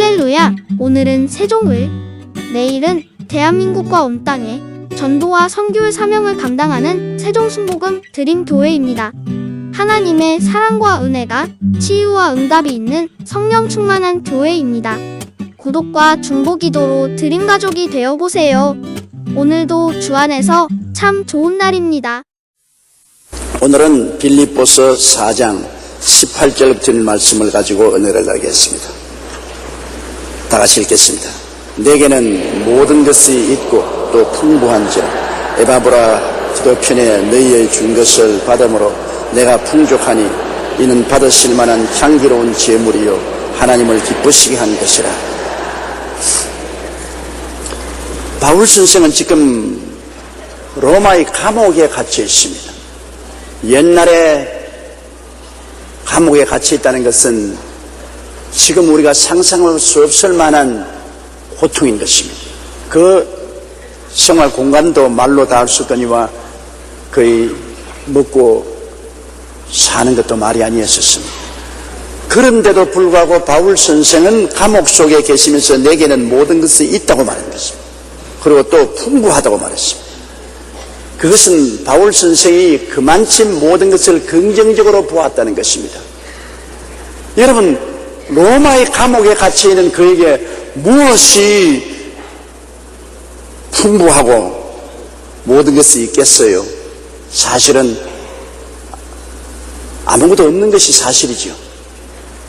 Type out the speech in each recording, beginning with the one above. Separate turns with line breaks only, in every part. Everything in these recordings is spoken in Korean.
할렐루야! 오늘은 세종을, 내일은 대한민국과 온 땅에 전도와 선교의 사명을 감당하는 세종순복음 드림교회입니다. 하나님의 사랑과 은혜가 치유와 응답이 있는 성령 충만한 교회입니다. 구독과 중보기도로 드림가족이 되어보세요. 오늘도 주 안에서 참 좋은 날입니다.
오늘은 빌립보서 4장 18절부터 말씀을 가지고 은혜를 나누겠습니다. 다 같이 읽겠습니다. 내게는 모든 것이 있고 또 풍부한즉 에바브라 기도편에 너희의 준 것을 받음으로 내가 풍족하니 이는 받으실 만한 향기로운 제물이요 하나님을 기쁘시게 한 것이라. 바울 선생은 지금 로마의 감옥에 갇혀 있습니다. 옛날에 감옥에 갇혀 있다는 것은 지금 우리가 상상할 수 없을 만한 고통인 것입니다. 그 생활 공간도 말로 다 할 수 없거니와 거의 먹고 사는 것도 말이 아니었습니다. 그런데도 불구하고 바울 선생은 감옥 속에 계시면서 내게는 모든 것이 있다고 말한 것입니다. 그리고 또 풍부하다고 말했습니다. 그것은 바울 선생이 그만치 모든 것을 긍정적으로 보았다는 것입니다. 여러분, 로마의 감옥에 갇혀 있는 그에게 무엇이 풍부하고 모든 것이 있겠어요? 사실은 아무것도 없는 것이 사실이죠.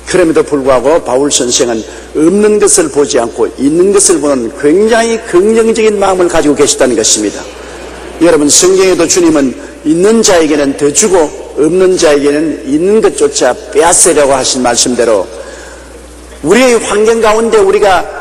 그럼에도 불구하고 바울 선생은 없는 것을 보지 않고 있는 것을 보는 굉장히 긍정적인 마음을 가지고 계시다는 것입니다. 여러분, 성경에도 주님은 있는 자에게는 더 주고 없는 자에게는 있는 것조차 빼앗으려고 하신 말씀대로 우리의 환경 가운데 우리가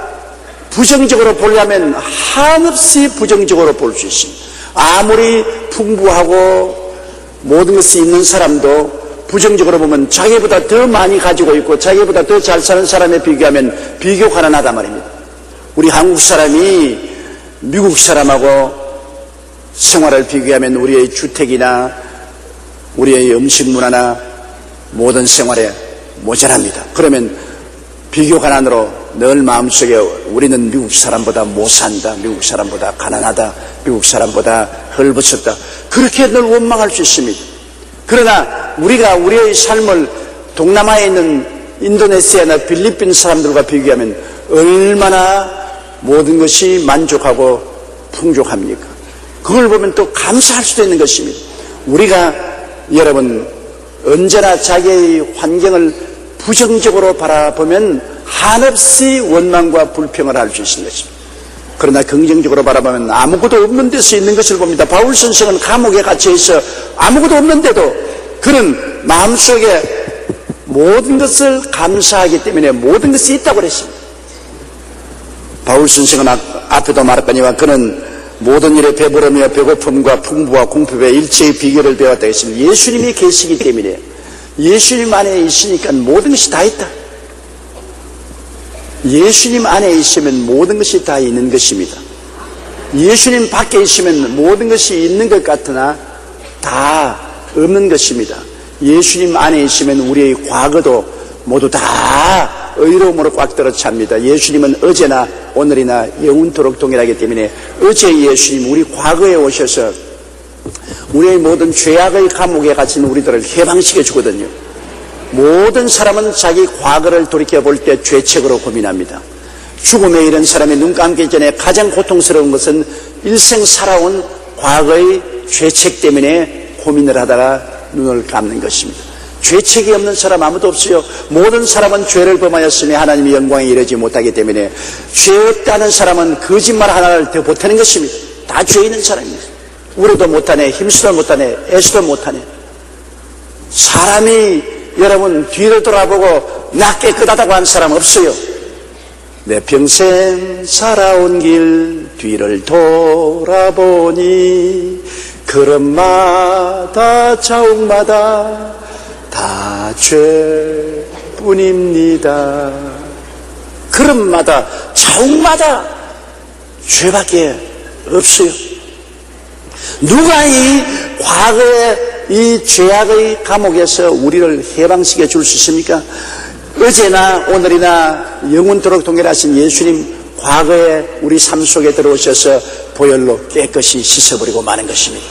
부정적으로 보려면 한없이 부정적으로 볼 수 있습니다. 아무리 풍부하고 모든 것이 있는 사람도 부정적으로 보면 자기보다 더 많이 가지고 있고 자기보다 더 잘 사는 사람에 비교하면 비교 가난하단 말입니다. 우리 한국 사람이 미국 사람하고 생활을 비교하면 우리의 주택이나 우리의 음식 문화나 모든 생활에 모자랍니다. 그러면 비교 가난으로 늘 마음속에 우리는 미국 사람보다 못 산다, 미국 사람보다 가난하다, 미국 사람보다 헐벗었다, 그렇게 늘 원망할 수 있습니다. 그러나 우리가 우리의 삶을 동남아에 있는 인도네시아나 필리핀 사람들과 비교하면 얼마나 모든 것이 만족하고 풍족합니까? 그걸 보면 또 감사할 수도 있는 것입니다. 우리가 여러분 언제나 자기의 환경을 부정적으로 바라보면 한없이 원망과 불평을 할 수 있는 것입니다. 그러나 긍정적으로 바라보면 아무것도 없는 데서 있는 것을 봅니다. 바울 선생은 감옥에 갇혀 있어 아무것도 없는데도 그는 마음속에 모든 것을 감사하기 때문에 모든 것이 있다고 그랬습니다. 바울 선생은 앞에도 말했거니와 그는 모든 일에 배부르며 배고픔과 풍부와 공급의 일체의 비결을 배웠다 했습니다. 예수님이 계시기 때문에 예수님 안에 있으니까 모든 것이 다 있다. 예수님 안에 있으면 모든 것이 다 있는 것입니다. 예수님 밖에 있으면 모든 것이 있는 것 같으나 다 없는 것입니다. 예수님 안에 있으면 우리의 과거도 모두 다 의로움으로 꽉 들어 찹니다. 예수님은 어제나 오늘이나 영원토록 동일하기 때문에 어제 예수님 우리 과거에 오셔서 우리의 모든 죄악의 감옥에 갇힌 우리들을 해방시켜 주거든요. 모든 사람은 자기 과거를 돌이켜볼 때 죄책으로 고민합니다. 죽음에 이른 사람이 눈 감기 전에 가장 고통스러운 것은 일생 살아온 과거의 죄책 때문에 고민을 하다가 눈을 감는 것입니다. 죄책이 없는 사람 아무도 없어요. 모든 사람은 죄를 범하였으니 하나님의 영광에 이르지 못하기 때문에 죄 없다는 사람은 거짓말 하나를 더 못하는 것입니다. 다 죄 있는 사람입니다. 울어도 못하네, 힘쓰도 못하네, 애쓰도 못하네. 사람이 여러분 뒤를 돌아보고 나 깨끗하다고 하는 사람 없어요. 내 평생 살아온 길 뒤를 돌아보니 걸음마다 자욱마다 다 죄뿐입니다. 걸음마다 자욱마다 죄밖에 없어요. 누가 이 과거의 이 죄악의 감옥에서 우리를 해방시켜 줄 수 있습니까? 어제나 오늘이나 영원토록 동일하신 예수님, 과거에 우리 삶 속에 들어오셔서 보혈로 깨끗이 씻어버리고 마는 것입니다.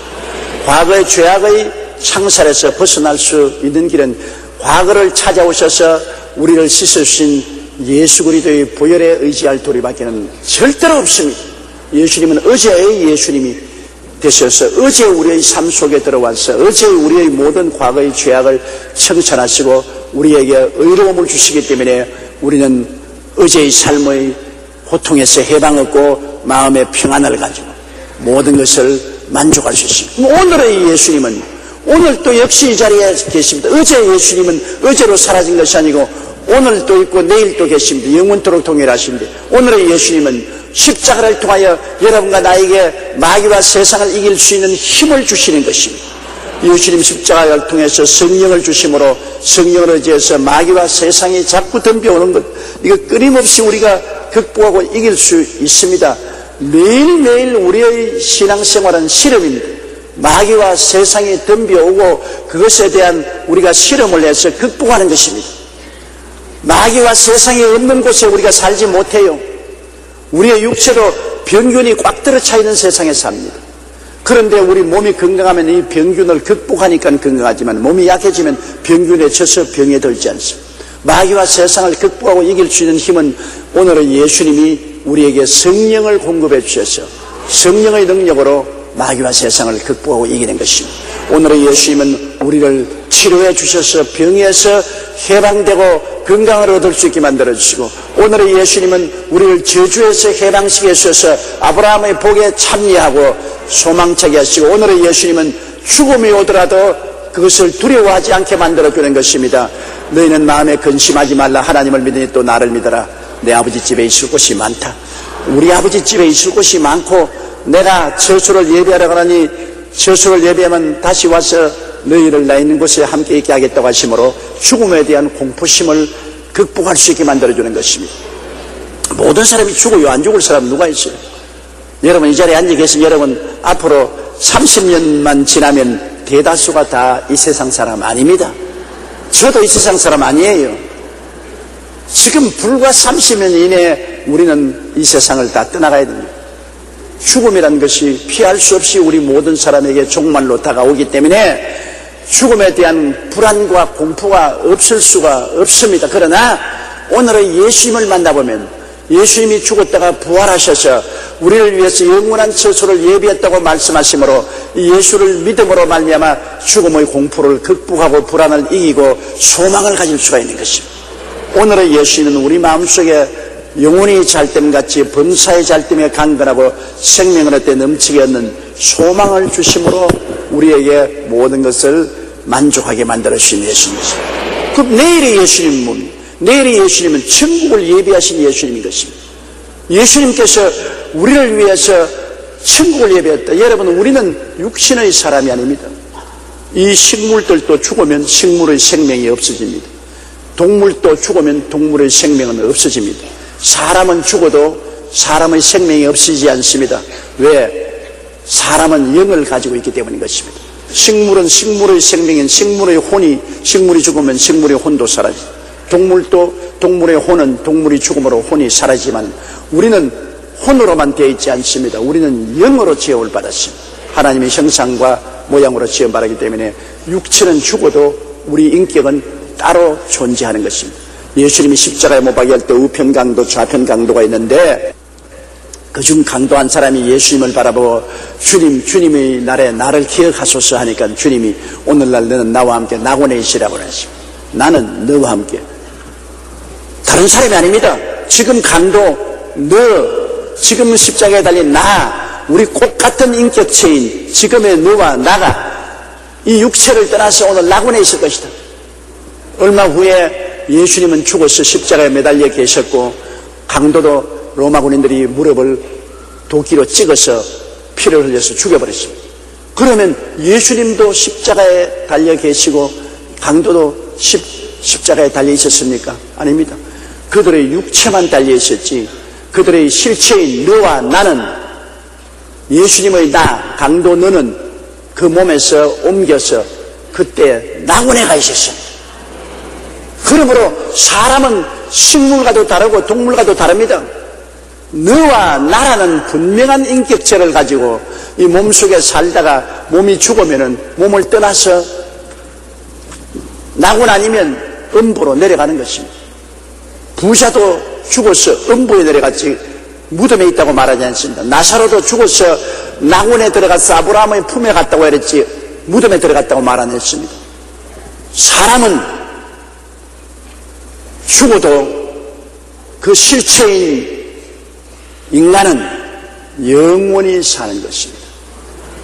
과거의 죄악의 창살에서 벗어날 수 있는 길은 과거를 찾아오셔서 우리를 씻으신 예수 그리스도의 보혈에 의지할 도리밖에는 절대로 없습니다. 예수님은 어제의 예수님이 되셔서 어제 우리의 삶 속에 들어와서 어제 우리의 모든 과거의 죄악을 청산하시고 우리에게 의로움을 주시기 때문에 우리는 어제의 삶의 고통에서 해방 얻고 마음의 평안을 가지고 모든 것을 만족할 수 있습니다. 오늘의 예수님은 오늘 또 역시 이 자리에 계십니다. 어제 예수님은 어제로 사라진 것이 아니고 오늘 또 있고 내일 또 계십니다. 영원토록 동일하십니다. 오늘의 예수님은 십자가를 통하여 여러분과 나에게 마귀와 세상을 이길 수 있는 힘을 주시는 것입니다. 예수님 십자가를 통해서 성령을 주심으로 성령을 의지해서 마귀와 세상이 자꾸 덤벼오는 것, 이거 끊임없이 우리가 극복하고 이길 수 있습니다. 매일매일 우리의 신앙생활은 실험입니다. 마귀와 세상이 덤벼오고 그것에 대한 우리가 실험을 해서 극복하는 것입니다. 마귀와 세상이 없는 곳에 우리가 살지 못해요. 우리의 육체도 병균이 꽉 들어차 있는 세상에 삽니다. 그런데 우리 몸이 건강하면 이 병균을 극복하니까 건강하지만 몸이 약해지면 병균에 져서 병에 들지 않습니다. 마귀와 세상을 극복하고 이길 수 있는 힘은 오늘은 예수님이 우리에게 성령을 공급해 주셔서 성령의 능력으로 마귀와 세상을 극복하고 이기는 것입니다. 오늘의 예수님은 우리를 치료해 주셔서 병에서 해방되고 건강을 얻을 수 있게 만들어주시고 오늘의 예수님은 우리를 저주에서 해방시켜 주셔서 아브라함의 복에 참여하고 소망차게 하시고 오늘의 예수님은 죽음이 오더라도 그것을 두려워하지 않게 만들어주는 것입니다. 너희는 마음에 근심하지 말라. 하나님을 믿으니 또 나를 믿어라. 내 아버지 집에 있을 곳이 많다. 우리 아버지 집에 있을 곳이 많고 내가 처소를 예비하러 가니 처소를 예비하면 다시 와서 너희를 나 있는 곳에 함께 있게 하겠다고 하심으로 죽음에 대한 공포심을 극복할 수 있게 만들어주는 것입니다. 모든 사람이 죽어요. 안 죽을 사람 누가 있어요? 여러분 이 자리에 앉아 계신 여러분 앞으로 30년만 지나면 대다수가 다 이 세상 사람 아닙니다. 저도 이 세상 사람 아니에요. 지금 불과 30년 이내에 우리는 이 세상을 다 떠나가야 됩니다. 죽음이라는 것이 피할 수 없이 우리 모든 사람에게 종말로 다가오기 때문에 죽음에 대한 불안과 공포가 없을 수가 없습니다. 그러나 오늘의 예수님을 만나보면 예수님이 죽었다가 부활하셔서 우리를 위해서 영원한 처소를 예비했다고 말씀하시므로 이 예수를 믿음으로 말미암아 죽음의 공포를 극복하고 불안을 이기고 소망을 가질 수가 있는 것입니다. 오늘의 예수님은 우리 마음속에 영혼이 잘됨같이 범사의 잘됨에 강건하고 생명을 얻되 넘치게 얻는 소망을 주심으로 우리에게 모든 것을 만족하게 만들어 주신 예수님이죠. 그럼 내일의 예수님은 뭡니까? 내일의 예수님은 천국을 예비하신 예수님인 것입니다. 예수님께서 우리를 위해서 천국을 예비했다. 여러분 우리는 육신의 사람이 아닙니다. 이 식물들도 죽으면 식물의 생명이 없어집니다. 동물도 죽으면 동물의 생명은 없어집니다. 사람은 죽어도 사람의 생명이 없어지지 않습니다. 왜? 사람은 영을 가지고 있기 때문인 것입니다. 식물은 식물의 생명인 식물의 혼이 식물이 죽으면 식물의 혼도 사라집니다. 동물도 동물의 혼은 동물이 죽음으로 혼이 사라지지만 우리는 혼으로만 되어 있지 않습니다. 우리는 영으로 지음을 받았습니다. 하나님의 형상과 모양으로 지음 받았기 때문에 육체는 죽어도 우리 인격은 따로 존재하는 것입니다. 예수님이 십자가에 못 박일 때 우편 강도 좌편 강도가 있는데 그중 강도 한 사람이 예수님을 바라보고 주님의 날에 나를 기억하소서 하니까 주님이 오늘날 너는 나와 함께 낙원에 있으라고 했습니다. 나는 너와 함께. 다른 사람이 아닙니다. 지금 강도, 너, 지금 십자가에 달린 나, 우리 꽃 같은 인격체인 지금의 너와 나가 이 육체를 떠나서 오늘 낙원에 있을 것이다. 얼마 후에 예수님은 죽어서 십자가에 매달려 계셨고 강도도 로마 군인들이 무릎을 도끼로 찍어서 피를 흘려서 죽여버렸습니다. 그러면 예수님도 십자가에 달려 계시고 강도도 십자가에 달려 있었습니까? 아닙니다. 그들의 육체만 달려 있었지 그들의 실체인 너와 나는 예수님의 나, 강도 너는 그 몸에서 옮겨서 그때 낙원에 가 있었습니다. 그러므로 사람은 식물과도 다르고 동물과도 다릅니다. 너와 나라는 분명한 인격체를 가지고 이 몸속에 살다가 몸이 죽으면은 몸을 떠나서 나고 나니면 음부로 내려가는 것입니다. 부자도 죽어서 음부에 내려갔지 무덤에 있다고 말하지 않습니다. 나사로도 죽어서 낙원에 들어가서 아브라함의 품에 갔다고 그랬지 무덤에 들어갔다고 말 안 했습니다. 사람은 죽어도 그 실체인 인간은 영원히 사는 것입니다.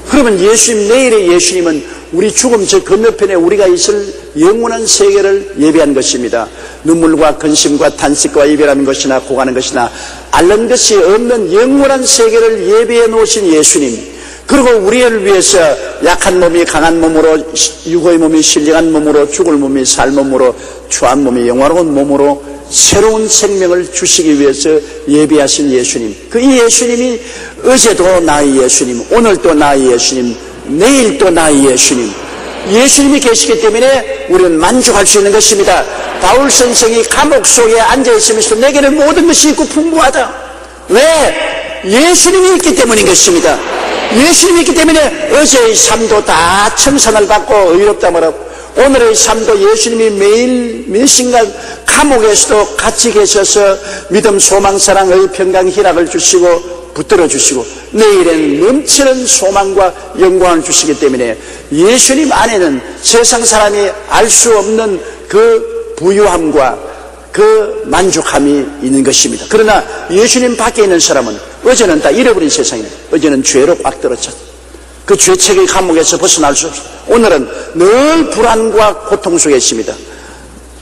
그러면 예수님, 내일의 예수님은 우리 죽음 저 건너편에 우리가 있을 영원한 세계를 예비한 것입니다. 눈물과 근심과 탄식과 이별하는 것이나 고가는 것이나 앓는 것이 없는 영원한 세계를 예비해 놓으신 예수님, 그리고 우리를 위해서 약한 몸이 강한 몸으로, 육의 몸이 신령한 몸으로, 죽을 몸이 살 몸으로, 추한 몸이 영화로운 몸으로 새로운 생명을 주시기 위해서 예비하신 예수님, 그 이 예수님이 어제도 나의 예수님, 오늘도 나의 예수님, 내일도 나의 예수님, 예수님이 계시기 때문에 우리는 만족할 수 있는 것입니다. 바울 선생이 감옥 속에 앉아있으면서 내게는 모든 것이 있고 풍부하다. 왜? 예수님이 있기 때문인 것입니다. 예수님이 있기 때문에 어제의 삶도 다 청산을 받고 의롭다 말하고, 오늘의 삶도 예수님이 매일 몇 순간 감옥에서도 같이 계셔서 믿음, 소망, 사랑의 평강, 희락을 주시고 붙들어 주시고 내일은 넘치는 소망과 영광을 주시기 때문에 예수님 안에는 세상 사람이 알 수 없는 그 부유함과 그 만족함이 있는 것입니다. 그러나 예수님 밖에 있는 사람은 어제는 다 잃어버린 세상입니다. 어제는 죄로 꽉 들어찼다. 그 죄책의 감옥에서 벗어날 수 없습니다. 오늘은 늘 불안과 고통 속에 있습니다.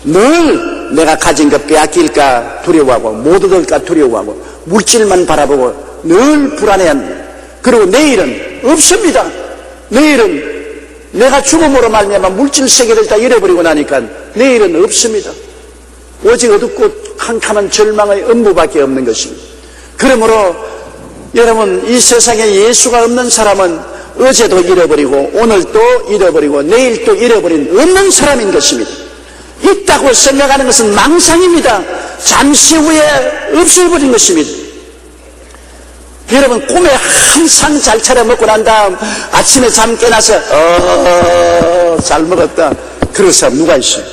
늘 내가 가진 것 빼앗길까 두려워하고 못 얻을까 두려워하고 물질만 바라보고 늘 불안해합니다. 그리고 내일은 없습니다. 내일은 내가 죽음으로 말미암아 물질 세계를 다 잃어버리고 나니까 내일은 없습니다. 오직 어둡고 캄캄한 절망의 음부밖에 없는 것입니다. 그러므로 여러분, 이 세상에 예수가 없는 사람은 어제도 잃어버리고 오늘도 잃어버리고 내일도 잃어버린 없는 사람인 것입니다. 있다고 생각하는 것은 망상입니다. 잠시 후에 없어버린 것입니다. 여러분, 꿈에 한 상 잘 차려 먹고 난 다음 아침에 잠 깨나서 잘 먹었다 그런 사람 누가 있어요?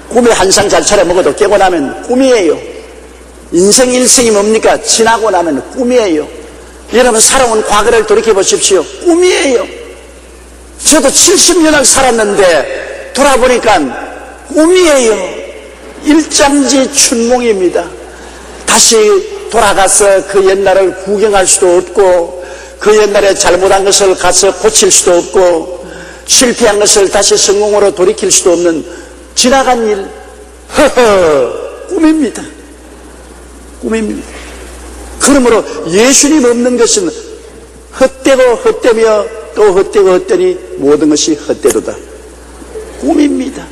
꿈에 한 상 잘 차려 먹어도 깨고 나면 꿈이에요. 인생 일생이 뭡니까? 지나고 나면 꿈이에요. 여러분, 살아온 과거를 돌이켜보십시오. 꿈이에요. 저도 70년을 살았는데 돌아보니까 꿈이에요. 일장지 춘몽입니다. 다시 돌아가서 그 옛날을 구경할 수도 없고, 그 옛날에 잘못한 것을 가서 고칠 수도 없고, 실패한 것을 다시 성공으로 돌이킬 수도 없는 지나간 일, 꿈입니다. 꿈입니다. 그러므로 예수님 없는 것은 헛되고 헛되며 또 헛되고 헛되니 모든 것이 헛되도다. 꿈입니다.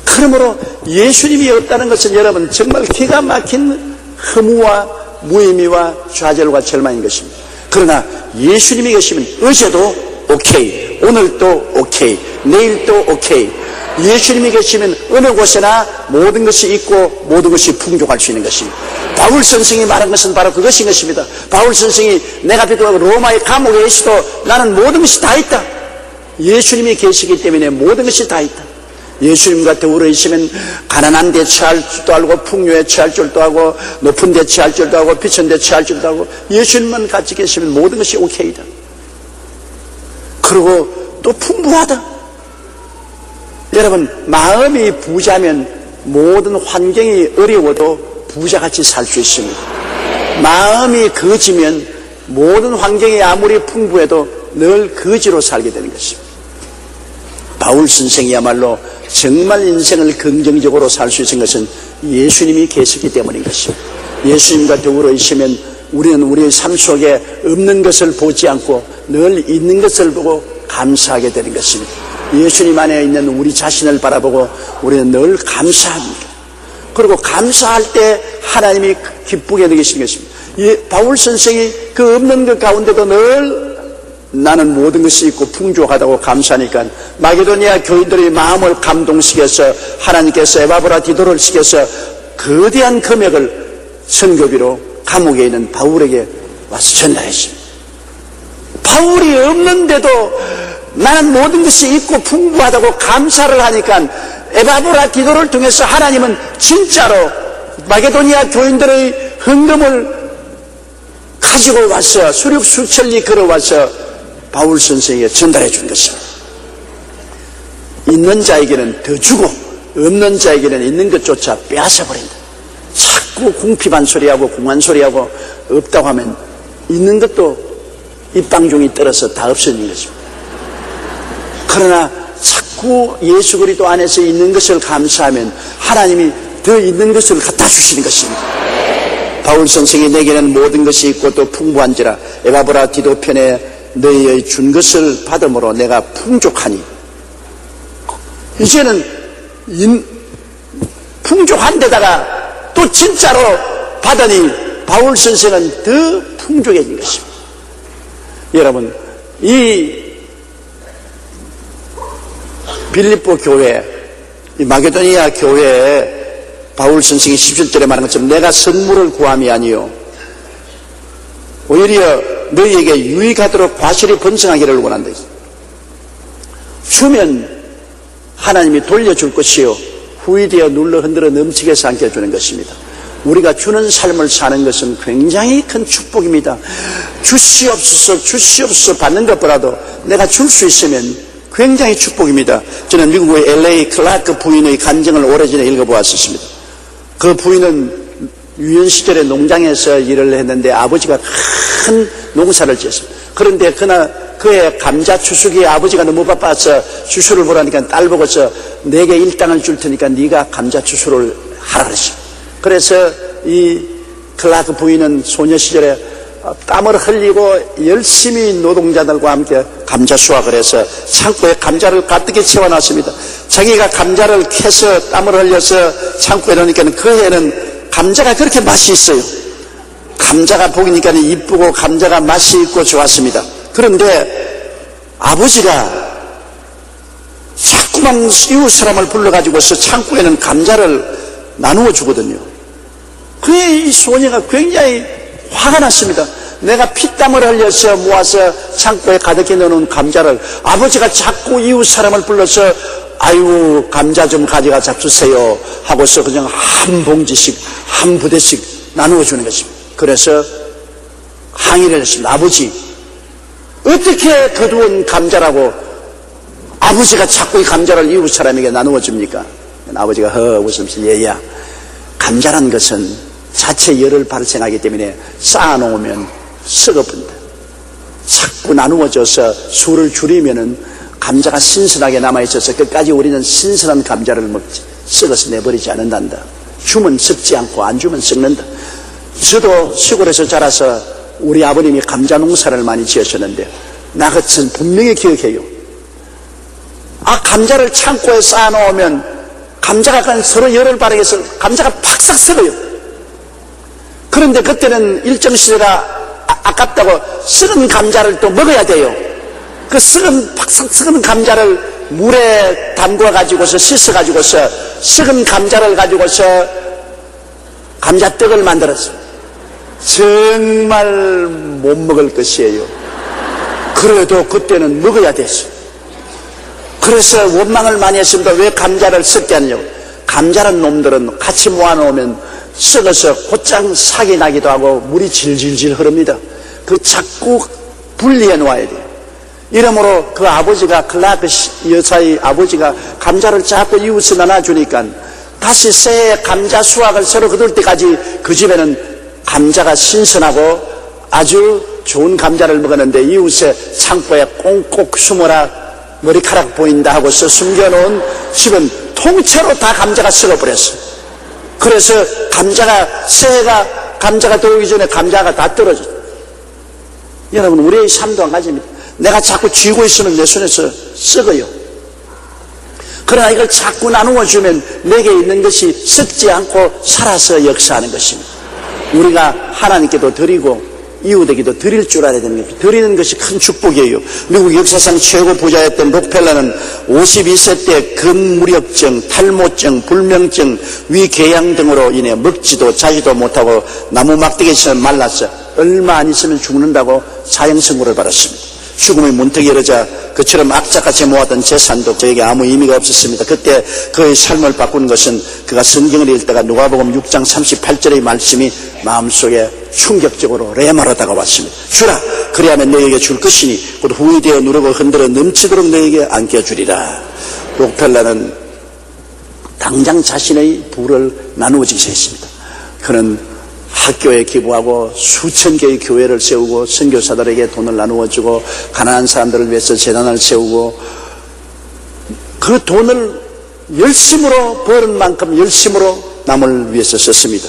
그러므로 예수님이 없다는 것은 여러분 정말 기가 막힌 허무와 무의미와 좌절과 절망인 것입니다. 그러나 예수님이 계시면 어제도 오케이, 오늘도 오케이, 내일도 오케이. 예수님이 계시면 어느 곳에나 모든 것이 있고 모든 것이 풍족할 수 있는 것입니다. 바울 선생이 말한 것은 바로 그것인 것입니다. 바울 선생이 내가 비록 로마의 감옥에 있어도 나는 모든 것이 다 있다. 예수님이 계시기 때문에 모든 것이 다 있다. 예수님과 더불어 있으면 가난한 데 처할 줄도 알고 풍요에 처할 줄도 알고 높은 데 처할 줄도 알고 비천 데 처할 줄도 알고 예수님만 같이 계시면 모든 것이 오케이다. 그리고 또 풍부하다. 여러분, 마음이 부자면 모든 환경이 어려워도 부자같이 살 수 있습니다. 마음이 거지면 모든 환경이 아무리 풍부해도 늘 거지로 살게 되는 것입니다. 바울 선생이야말로 정말 인생을 긍정적으로 살 수 있는 것은 예수님이 계시기 때문인 것입니다. 예수님과 더불어 있으면 우리는 우리의 삶 속에 없는 것을 보지 않고 늘 있는 것을 보고 감사하게 되는 것입니다. 예수님 안에 있는 우리 자신을 바라보고 우리는 늘 감사합니다. 그리고 감사할 때 하나님이 기쁘게 여기시는 것입니다. 바울 선생이 그 없는 것 가운데도 늘 나는 모든 것이 있고 풍족하다고 감사하니까 마게도니아 교인들의 마음을 감동시켜서 하나님께서 에바브라디도를 시켜서 거대한 금액을 선교비로 감옥에 있는 바울에게 와서 전달했습니다. 바울이 없는데도 나는 모든 것이 있고 풍부하다고 감사를 하니까 에바브라디도를 통해서 하나님은 진짜로 마게도니아 교인들의 헌금을 가지고 와서 수륙 수천리 걸어와서 바울 선생에게 전달해 준 것입니다. 있는 자에게는 더 주고 없는 자에게는 있는 것조차 빼앗아 버린다. 자꾸 궁핍한 소리하고 궁한 소리하고 없다고 하면 있는 것도 입방종이 떨어서 다 없어지는 것입니다. 그러나 자꾸 예수 그리스도 안에서 있는 것을 감사하면 하나님이 더 있는 것을 갖다 주시는 것입니다. 바울 선생이 내게는 모든 것이 있고 또 풍부한지라 에바브라디도 편에 너희의 준 것을 받음으로 내가 풍족하니. 이제는 풍족한 데다가 또 진짜로 받으니 바울 선생은 더 풍족해진 것입니다. 여러분, 이 빌립보 교회, 이 마게도니아 교회에 바울 선생이 17절에 말한 것처럼 내가 선물을 구함이 아니요 오히려 너희에게 유익하도록 과실이 번성하기를 원한다. 주면 하나님이 돌려줄 것이요 후이되어 눌러 흔들어 넘치게 삼켜주는 것입니다. 우리가 주는 삶을 사는 것은 굉장히 큰 축복입니다. 주시옵소서 받는 것보다도 내가 줄 수 있으면 굉장히 축복입니다. 저는 미국의 LA 클라크 부인의 간증을 오래전에 읽어보았습니다. 그 부인은 유년 시절에 농장에서 일을 했는데 아버지가 큰 농사를 지었습니다. 그런데 그의 감자 추수기에 아버지가 너무 바빠서 추수를 보라니까 딸 보고서 내게 일당을 줄 테니까 네가 감자 추수를 하라 그랬습니다. 그래서 이 클라크 부인은 소녀 시절에 땀을 흘리고 열심히 노동자들과 함께 감자 수확을 해서 창고에 감자를 가득히 채워놨습니다. 자기가 감자를 캐서 땀을 흘려서 창고에 넣으니까 그 해에는 감자가 그렇게 맛이 있어요. 감자가 보기니까 이쁘고 감자가 맛이 있고 좋았습니다. 그런데 아버지가 자꾸만 이웃 사람을 불러가지고서 창고에는 감자를 나누어 주거든요. 그에 이 소녀가 굉장히 화가 났습니다. 내가 피땀을 흘려서 모아서 창고에 가득히 넣어놓은 감자를 아버지가 자꾸 이웃 사람을 불러서 아유 감자 좀 가져가 잡수세요 하고서 그냥 한 봉지씩 한 부대씩 나누어 주는 것입니다. 그래서 항의를 했습니다. 아버지, 어떻게 거두은 감자라고 아버지가 자꾸 이 감자를 이웃 사람에게 나누어 줍니까? 아버지가 웃으면서 얘야, 감자란 것은 자체 열을 발생하기 때문에 쌓아놓으면 썩어본다. 자꾸 나누어져서 수를 줄이면은 감자가 신선하게 남아있어서 끝까지 우리는 신선한 감자를 먹지 썩어서 내버리지 않는단다. 주면 썩지 않고 안 주면 썩는다. 저도 시골에서 자라서 우리 아버님이 감자 농사를 많이 지으셨는데 나 같은 분명히 기억해요. 감자를 창고에 쌓아놓으면 감자가 서로 열을 발생해서 감자가 팍싹 썩어요. 그런데 그때는 일정 시대라 아깝다고 썩은 감자를 또 먹어야 돼요. 그 팍싹 썩은 감자를 물에 담궈 가지고서 씻어 가지고서 썩은 감자를 가지고서 감자떡을 만들었어요. 정말 못 먹을 것이에요. 그래도 그때는 먹어야 됐어요. 그래서 원망을 많이 했습니다. 왜 감자를 썩게 하느냐고. 감자란 놈들은 같이 모아놓으면 썩어서 곧장 사기 나기도 하고 물이 질질질 흐릅니다. 그 자꾸 분리해 놓아야 돼요. 이러므로 그 아버지가 클라크 여사의 아버지가 감자를 자꾸 이웃에 나눠주니까 다시 새해 감자 수확을 새로 거둘 때까지 그 집에는 감자가 신선하고 아주 좋은 감자를 먹었는데 이웃의 창고에 꽁꽁 숨어라 머리카락 보인다 하고서 숨겨놓은 집은 통째로 다 감자가 썩어버렸어요. 그래서 새해가 감자가 들어오기 전에 감자가 다 떨어졌어요. 여러분, 우리의 삶도 한 가지입니다. 내가 자꾸 쥐고 있으면 내 손에서 썩어요. 그러나 이걸 자꾸 나누어 주면 내게 있는 것이 썩지 않고 살아서 역사하는 것입니다. 우리가 하나님께도 드리고 이웃에게도 드릴 줄 알아야 되는 겁니다. 드리는 것이 큰 축복이에요. 미국 역사상 최고 부자였던 록펠러는 52세 때 근무력증, 탈모증, 불면증, 위궤양 등으로 인해 먹지도 자지도 못하고 나무 막대기처럼 말랐어. 얼마 안 있으면 죽는다고 사형선고를 받았습니다. 죽음의 문턱이 이르자 그처럼 악착같이 모았던 재산도 저에게 아무 의미가 없었습니다. 그때 그의 삶을 바꾼 것은 그가 성경을 읽다가 누가복음 6장 38절의 말씀이 마음속에 충격적으로 레마로 다가왔습니다. 주라, 그리하면 너에게 줄 것이니 곧 후이 되어 누르고 흔들어 넘치도록 너에게 안겨주리라. 록펠러는 당장 자신의 부를 나누어지기 시작했습니다. 그는 학교에 기부하고 수천 개의 교회를 세우고 선교사들에게 돈을 나누어주고 가난한 사람들을 위해서 재단을 세우고 그 돈을 열심으로 버는 만큼 열심으로 남을 위해서 썼습니다.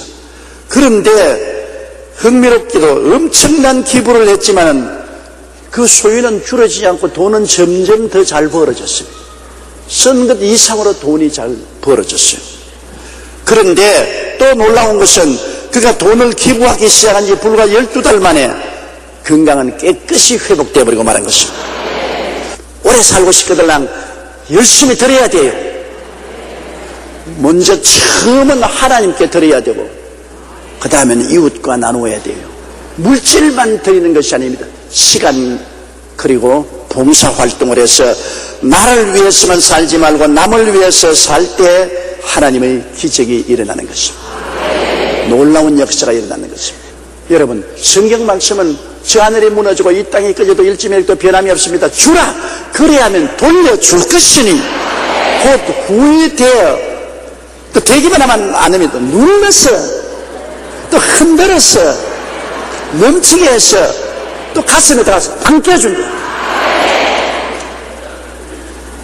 그런데 흥미롭게도 엄청난 기부를 했지만 그 소유는 줄어지지 않고 돈은 점점 더 잘 벌어졌습니다. 쓴 것 이상으로 돈이 잘 벌어졌어요. 그런데 또 놀라운 것은 그가 돈을 기부하기 시작한 지 불과 12달 만에 건강은 깨끗이 회복되어 버리고 말한 것입니다. 오래 살고 싶거든 열심히 드려야 돼요. 먼저 처음은 하나님께 드려야 되고 그 다음에는 이웃과 나누어야 돼요. 물질만 드리는 것이 아닙니다. 시간 그리고 봉사활동을 해서 나를 위해서만 살지 말고 남을 위해서 살 때 하나님의 기적이 일어나는 것입니다. 놀라운 역사가 일어나는 것입니다. 여러분, 성경 말씀은 저 하늘이 무너지고 이 땅이 꺼져도 일지mel도 변함이 없습니다. 주라, 그래야면 돌려줄 것이니 곧 후회되어 또 되기만 하면 안 합니다. 눌렀어, 또 흔들었어, 넘치게 했어, 또 가슴에 들어가서 안겨준다.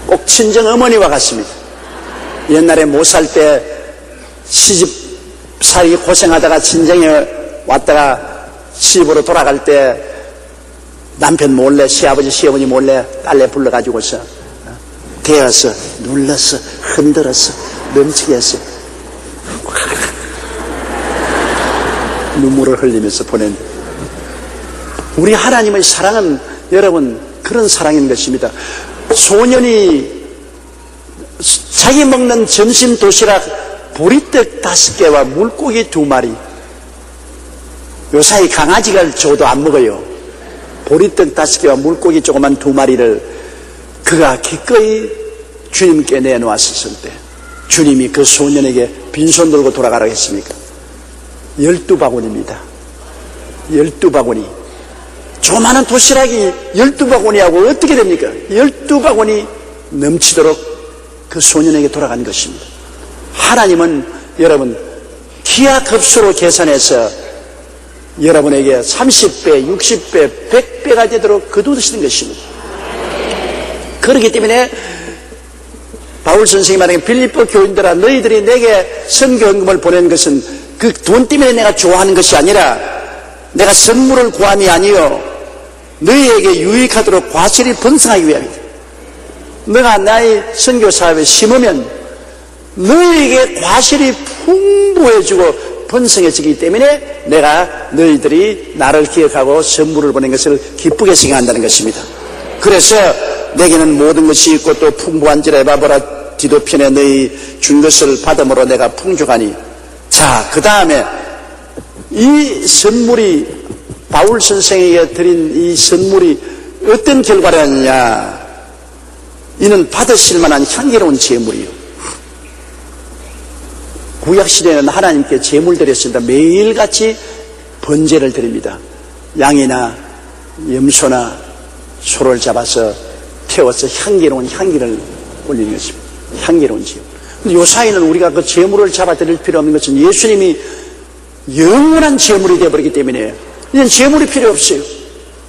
꼭 친정 어머니와 같습니다. 옛날에 못 살 때 시집 살이 고생하다가 친정에 왔다가 시집으로 돌아갈 때 남편 몰래, 시아버지 시어머니 몰래 딸내 불러가지고서 대어서 눌렀어, 흔들었어, 넘치게 했어. 눈물을 흘리면서 보낸 우리 하나님의 사랑은 여러분 그런 사랑인 것입니다. 소년이 자기 먹는 점심 도시락 보리떡 5개와 물고기 2마리, 요사이 강아지가 줘도 안 먹어요. 보리떡 5개와 물고기 조그만 2마리를 그가 기꺼이 주님께 내놓았을 때 주님이 그 소년에게 빈손 들고 돌아가라고 했습니까? 12바구니입니다. 12바구니. 조그마한 도시락이 12바구니하고 어떻게 됩니까? 12바구니 넘치도록 그 소년에게 돌아간 것입니다. 하나님은 여러분 기하급수로 계산해서 여러분에게 30배, 60배, 100배가 되도록 거두시는 것입니다. 그렇기 때문에 바울 선생이 말하는 빌립보 교인들아, 너희들이 내게 선교헌금을 보낸 것은 그 돈 때문에 내가 좋아하는 것이 아니라 내가 선물을 구함이 아니요 너희에게 유익하도록 과실이 번성하기 위함이다. 너가 나의 선교사업에 심으면 너희에게 과실이 풍부해지고 번성해지기 때문에 내가 너희들이 나를 기억하고 선물을 보낸 것을 기쁘게 생각한다는 것입니다. 그래서 내게는 모든 것이 있고 또 풍부한지라 에바브라 디도편에 너희 준 것을 받음으로 내가 풍족하니. 자, 그 다음에 이 선물이 바울 선생에게 드린 이 선물이 어떤 결과를 하느냐. 이는 받으실 만한 향기로운 제물이요. 구약시대에는 하나님께 제물 드렸습니다. 매일같이 번제를 드립니다. 양이나 염소나 소를 잡아서 태워서 향기로운 향기를 올리는 것입니다. 향기로운 제물. 근데 요사이는 우리가 그 제물을 잡아 드릴 필요 없는 것은 예수님이 영원한 제물이 되어버리기 때문에 이제는 제물이 필요 없어요.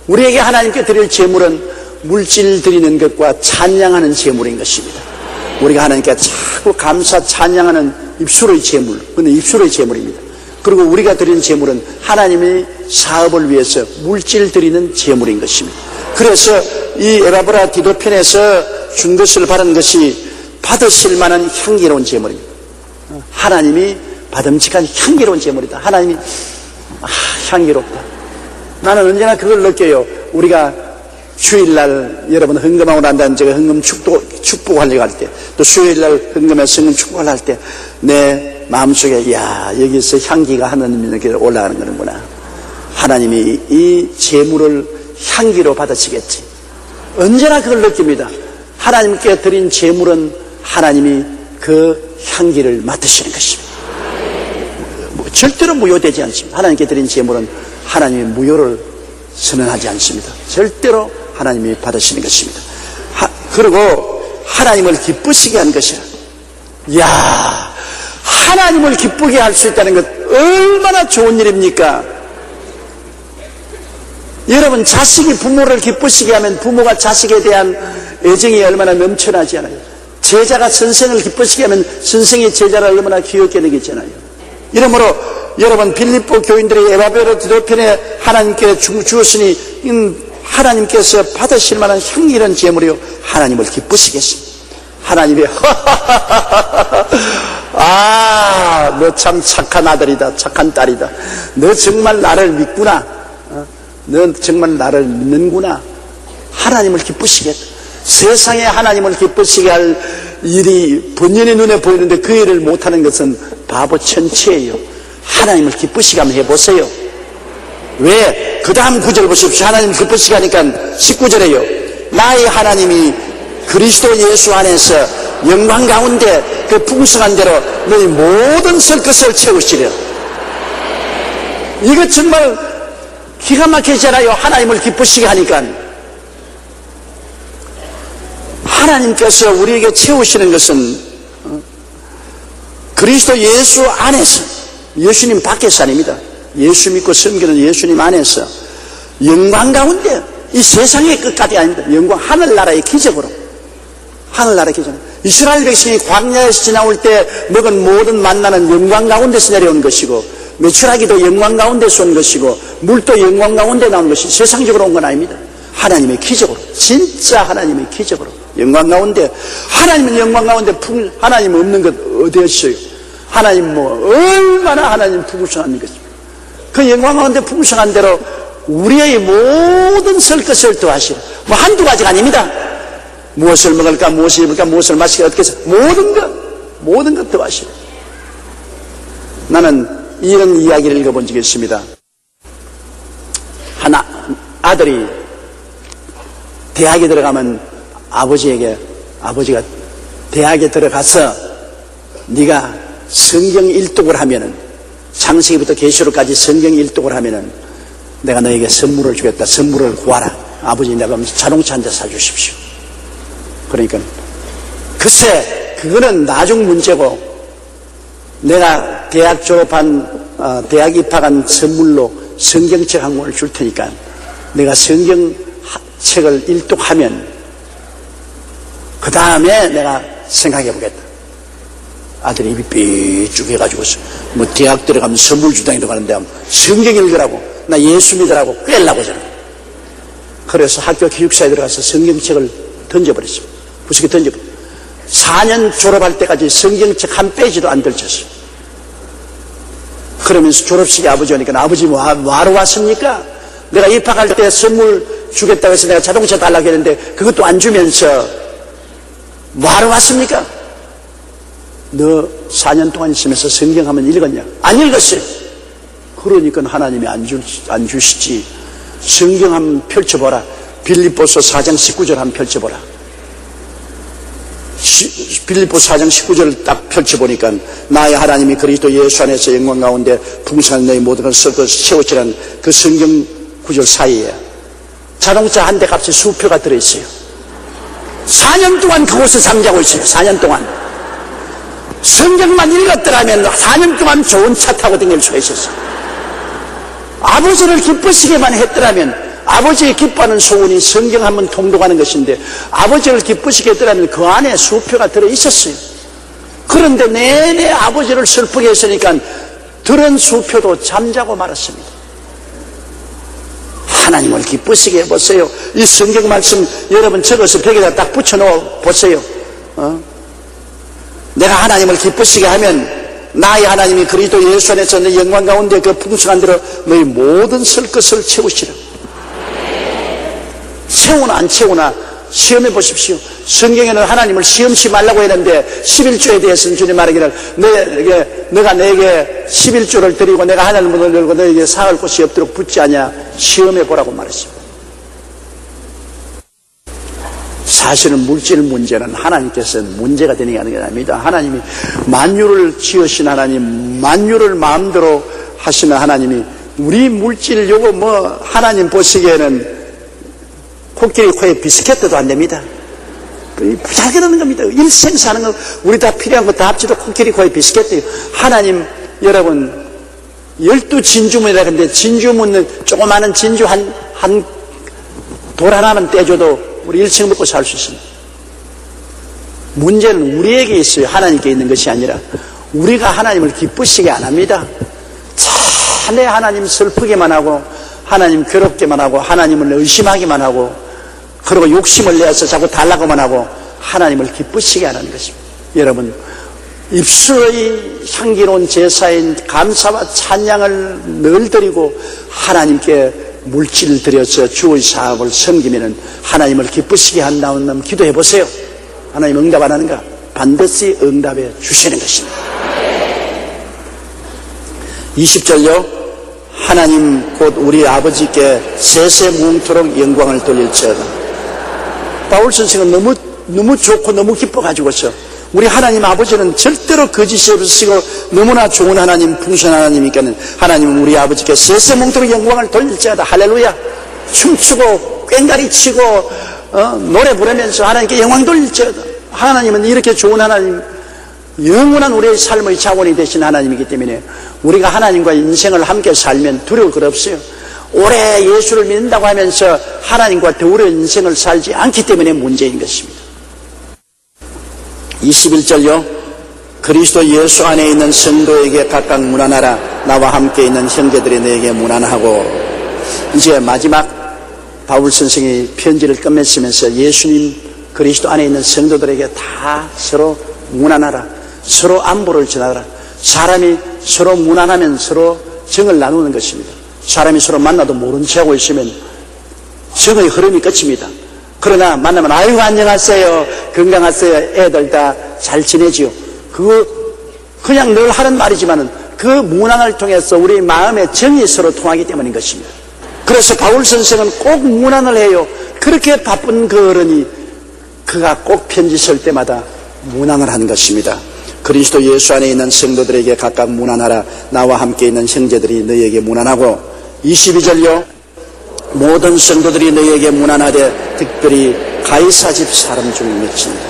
우리에게 하나님께 드릴 제물은 물질 드리는 것과 찬양하는 제물인 것입니다. 우리가 하나님께 자꾸 감사 찬양하는 입술의 제물, 그건 입술의 제물입니다. 그리고 우리가 드리는 제물은 하나님의 사업을 위해서 물질 드리는 제물인 것입니다. 그래서 이 에바브라 디도편에서 준 것을 바른 것이 받으실 만한 향기로운 제물입니다. 하나님이 받음직한 향기로운 제물이다. 하나님이 향기롭다. 나는 언제나 그걸 느껴요. 우리가 주일날 여러분 헌금하고 난 다음에 제가 헌금 축복하려고 할 때, 또 수요일날 헌금해서 헌금 축복하려고 할 때 내 마음속에 야, 여기서 향기가 하나님께 올라가는 거는구나. 하나님이 이 재물을 향기로 받으시겠지. 언제나 그걸 느낍니다. 하나님께 드린 재물은 하나님이 그 향기를 맡으시는 것입니다. 절대로 무효되지 않습니다. 하나님께 드린 재물은 하나님의 무효를 선언하지 않습니다. 절대로 하나님이 받으시는 것입니다. 그리고 하나님을 기쁘시게 한 것이야. 이야, 하나님을 기쁘게 할 수 있다는 것 얼마나 좋은 일입니까? 여러분, 자식이 부모를 기쁘시게 하면 부모가 자식에 대한 애정이 얼마나 넘쳐나지 않아요? 제자가 선생을 기쁘시게 하면 선생이 제자를 얼마나 귀엽게 느끼잖아요. 이러므로 여러분, 빌립보 교인들이 에바베로드로편에 하나님께 주었으니 하나님께서 받으실 만한 향기로운 제물이요, 하나님을 기쁘시겠습니다. 하나님이 아, 너 참 착한 아들이다, 착한 딸이다. 너 정말 나를 믿구나. 너 정말 나를 믿는구나. 하나님을 기쁘시겠다. 세상에 하나님을 기쁘시게 할 일이 번연히 눈에 보이는데 그 일을 못하는 것은 바보 천치예요. 하나님을 기쁘시게 한번 해보세요. 왜? 그 다음 구절 보십시오. 하나님을 기쁘시게 하니까 19절에요. 나의 하나님이 그리스도 예수 안에서 영광 가운데 그 풍성한 대로 너희 모든 설 것을 채우시려. 이거 정말 기가 막히잖아요. 하나님을 기쁘시게 하니까. 하나님께서 우리에게 채우시는 것은 그리스도 예수 안에서, 예수님 밖에서 아닙니다. 예수 믿고 섬기는 예수님 안에서 영광 가운데, 이 세상의 끝까지 아닙니다. 영광, 하늘나라의 기적으로, 하늘나라의 기적. 이스라엘 백성이 광야에서 지나올 때 먹은 모든 만나는 영광 가운데서 내려온 것이고, 메추라기도 영광 가운데서 온 것이고, 물도 영광 가운데 나온 것이 세상적으로 온 건 아닙니다. 하나님의 기적으로, 진짜 하나님의 기적으로 영광 가운데. 하나님은 영광 가운데 하나님 없는 것 어디 있어요? 하나님 얼마나 하나님 풍성한 것입니다. 그 영광 가운데 풍성한 대로 우리의 모든 설 것을 더하시라. 한두 가지가 아닙니다. 무엇을 먹을까, 무엇을 입을까, 무엇을 마실까, 어떻게 해서 모든 것 더하시라. 나는 이런 이야기를 읽어본 적이 있습니다. 아들이 대학에 들어가면 아버지가 대학에 들어가서 네가 성경 일독을 하면은, 창세기부터 계시록까지 성경 일독을 하면은 내가 너에게 선물을 주겠다. 선물을 구하라. 아버지, 내가 자동차 한 대 사주십시오. 그러니까 글쎄, 그거는 나중 문제고, 내가 대학 대학 입학한 선물로 성경책 한 권을 줄 테니까 내가 성경책을 일독하면 그 다음에 내가 생각해 보겠다. 아들이 입이 삐죽해가지고 대학 들어가면 선물 주당에 들어가는데 성경 읽으라고, 나 예수 믿으라고 꿰려고 저는. 그래서 학교 교육사에 들어가서 성경책을 던져버렸습니다. 부스게 던져버렸어요. 4년 졸업할 때까지 성경책 한 페이지도 안 덜쳤어요. 그러면서 졸업식에 아버지 오니까, 아버지 뭐하러 왔습니까? 내가 입학할 때 선물 주겠다고 해서 내가 자동차 달라고 했는데 그것도 안 주면서 뭐하러 왔습니까? 너 4년 동안 있으면서 성경 한번 읽었냐? 안 읽었어요. 그러니까 하나님이 안 주시지. 성경 한번 펼쳐보라. 빌립보서 4장 19절 한번 펼쳐보라. 빌립보 4장 19절을 딱 펼쳐보니까 나의 하나님이 그리스도 예수 안에서 영광 가운데 풍성한 너희 모든 것을 채우시라는 그 성경 구절 사이에 자동차 한 대 값에 수표가 들어있어요. 4년 동안 그곳에 잠자고 있어요. 4년 동안 성경만 읽었더라면 4년 동안 좋은 차 타고 다닐 수가 있었어요. 아버지를 기쁘시게만 했더라면, 아버지의 기뻐하는 소원이 성경 한번 통독하는 것인데, 아버지를 기쁘시게 했더라면 그 안에 수표가 들어있었어요. 그런데 내내 아버지를 슬프게 했으니까 들은 수표도 잠자고 말았습니다. 하나님을 기쁘시게 해보세요. 이 성경 말씀 여러분 적어서 벽에다 딱 붙여놓아 보세요. 내가 하나님을 기쁘시게 하면 나의 하나님이 그리스도 예수 안에서 내 영광 가운데 그 풍성한 대로 너희 모든 설 것을 채우시라. 채우나 안 채우나 시험해 보십시오. 성경에는 하나님을 시험치 말라고 했는데 11조에 대해서는 주님 말하기를 너가 내게 11조를 드리고 내가 하나님 문을 열고 너에게 사할 곳이 없도록 붙지 않냐 시험해 보라고 말했습니다. 사실은 물질 문제는 하나님께서 문제가 되는 게 아닙니다. 하나님이 만유를 지으신 하나님, 만유를 마음대로 하시는 하나님이 우리 물질 요거 하나님 보시기에는 코끼리 코에 비스켓도 안 됩니다. 부자게 되는 겁니다. 일생 사는 거 우리 다 필요한 거 다 합치도 코끼리 코에 비스켓이에요. 하나님 여러분 12진주문이라 그러는데 진주 묻는 조그마한 진주 한 돌 하나만 떼줘도 우리 일생 먹고 살 수 있습니다. 문제는 우리에게 있어요. 하나님께 있는 것이 아니라 우리가 하나님을 기쁘시게 안 합니다. 차내 하나님 슬프게만 하고 하나님 괴롭게만 하고 하나님을 의심하기만 하고 그리고 욕심을 내서 자꾸 달라고만 하고 하나님을 기쁘시게 안 하는 것입니다. 여러분 입술의 향기로운 제사인 감사와 찬양을 늘 드리고 하나님께 물질을 드려서 주의 사업을 섬기면 하나님을 기쁘시게 한다는 기도해 보세요. 하나님 응답 안 하는가? 반드시 응답해 주시는 것입니다. 20절요. 하나님 곧 우리 아버지께 세세무궁토록 영광을 돌릴지어다. 바울 선생은 너무 좋고 너무 기뻐가지고서 우리 하나님 아버지는 절대로 거짓이 없으시고 너무나 좋은 하나님, 풍성한 하나님이니까 하나님은 우리 아버지께 세세무궁토록 영광을 돌릴지어다. 할렐루야. 춤추고 꽹가리 치고 노래 부르면서 하나님께 영광 돌릴지어다. 하나님은 이렇게 좋은 하나님, 영원한 우리의 삶의 자원이 되신 하나님이기 때문에 우리가 하나님과 인생을 함께 살면 두려울 것 없어요. 오래 예수를 믿는다고 하면서 하나님과 더불어 인생을 살지 않기 때문에 문제인 것입니다. 21절요. 그리스도 예수 안에 있는 성도에게 각각 문안하라. 나와 함께 있는 형제들이 너에게 문안하고. 이제 마지막 바울 선생이 편지를 끝맺으면서 예수님 그리스도 안에 있는 성도들에게 다 서로 문안하라. 서로 안부를 전하라. 사람이 서로 문안하면 서로 정을 나누는 것입니다. 사람이 서로 만나도 모른 척하고 있으면 정의 흐름이 끝입니다. 그러나 만나면 아이고 안녕하세요, 건강하세요, 애들 다 잘 지내지요. 그냥 늘 하는 말이지만은 그 문안을 통해서 우리 마음의 정이 서로 통하기 때문인 것입니다. 그래서 바울 선생은 꼭 문안을 해요. 그렇게 바쁜 그 어른이 그가 꼭 편지 쓸 때마다 문안을 한 것입니다. 그리스도 예수 안에 있는 성도들에게 각각 문안하라. 나와 함께 있는 형제들이 너희에게 문안하고. 22절요. 모든 성도들이 너희에게 문안하되 특별히 가이사 집 사람 중 몇이니라.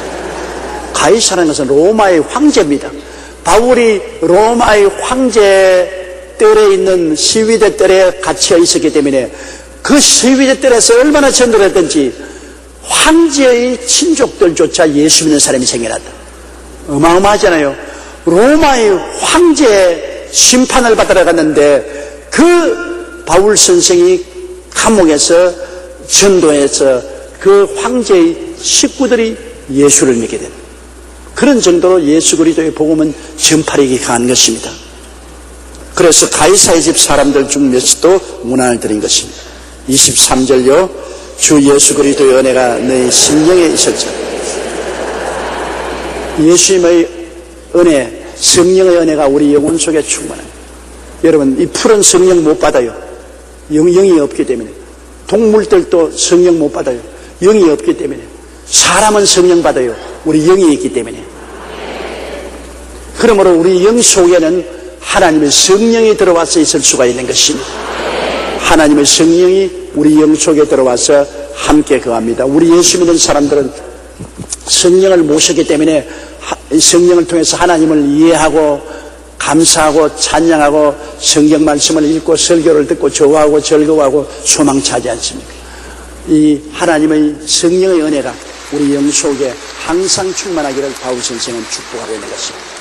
가이사라는 것은 로마의 황제입니다. 바울이 로마의 황제 뜰에 있는 시위대 뜰에 갇혀 있었기 때문에 그 시위대 뜰에서 얼마나 전도를 했던지 황제의 친족들조차 예수 믿는 사람이 생겨났다. 어마어마하잖아요. 로마의 황제 심판을 받으러 갔는데 그 바울 선생이 감옥에서 전도해서 그 황제의 식구들이 예수를 믿게 된 그런 정도로 예수 그리스도의 복음은 전파력이 강한 것입니다. 그래서 가이사의 집 사람들 중 몇도 문안을 드린 것입니다. 23절요. 주 예수 그리스도의 은혜가 너희 심령에 있을지어다. 예수님의 은혜, 성령의 은혜가 우리 영혼 속에 충만합니다. 여러분 이 풀은 성령 못 받아요. 영이 없기 때문에. 동물들도 성령 못 받아요. 영이 없기 때문에. 사람은 성령 받아요. 우리 영이 있기 때문에. 그러므로 우리 영 속에는 하나님의 성령이 들어와서 있을 수가 있는 것입니다. 하나님의 성령이 우리 영 속에 들어와서 함께 거합니다. 우리 예수 믿는 사람들은 성령을 모셨기 때문에 성령을 통해서 하나님을 이해하고 감사하고 찬양하고 성경 말씀을 읽고 설교를 듣고 좋아하고 즐거워하고 소망차지 않습니까? 이 하나님의 성령의 은혜가 우리 영 속에 항상 충만하기를 바울 선생은 축복하고 있는 것입니다.